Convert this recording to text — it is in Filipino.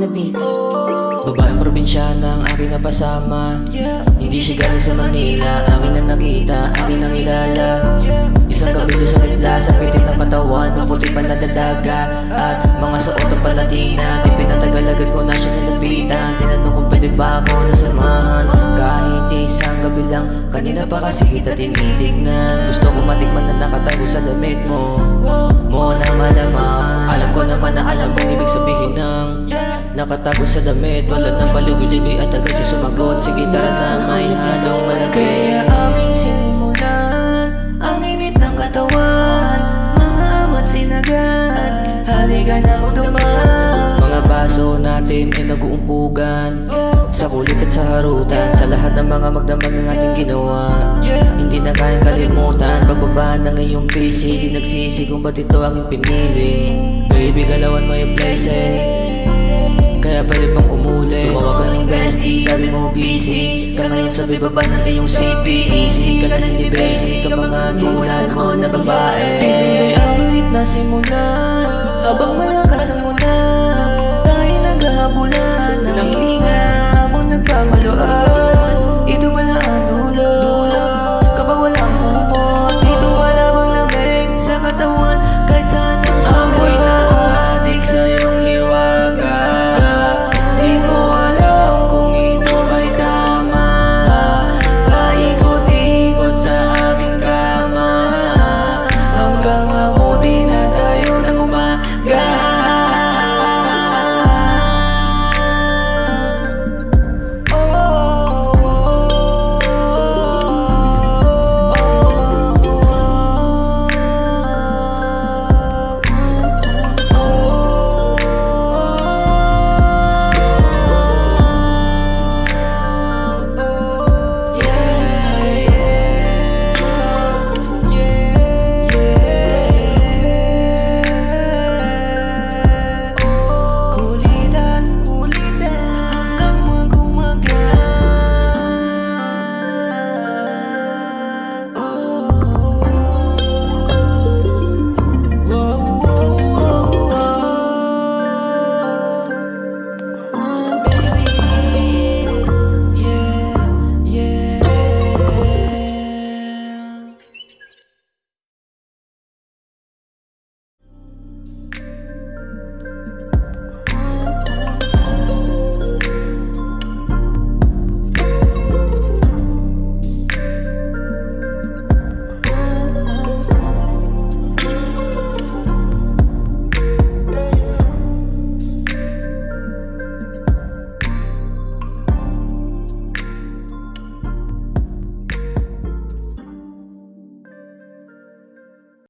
the beat. Babaeng probinsyana ang aking napasama. Hindi siya galing sa Manila, aking na nakita, aking nakilala. Isang kabilo sa bigla, sa pitik ng katawan, maputi pa na dalaga, at mga suot ng palatina. Di pinatagal-agad ko na siya nalapitan. Tinanong kung pwede ba ako nasamahan. Kahit isang gabi lang, kanina pa kasi kita tinitignan. Gusto ko matikman na nakatago sa damit mo na malaman. Alam ko naman na alam kong ibig sabihin ng nakatago sa damit. Wala nang paligoy-ligoy at agad yung sumagot. Sige tara na, may halong malagay. Kaya aming sinimulan ang init ng katawan, mga amat sinagat, halika na magdamag. Mga baso natin ay nag-uumpugan sa kulit at sa harutan, sa lahat ng mga magdamag ng ating ginawa. Hindi na kayang kalimutan. Pagbaba ng iyong busy, di nagsisi kung ba't ito aking pinili. Baby, galawan mo yung place kaya pwede bang umuli. Tumawag ka ng bestie, sabi mo busy ka ngayon sa baba ng iyong CP. Easy ka na hindi basic ka mga tulad mo na babae. Pinuloy ang init na simulan habang malalim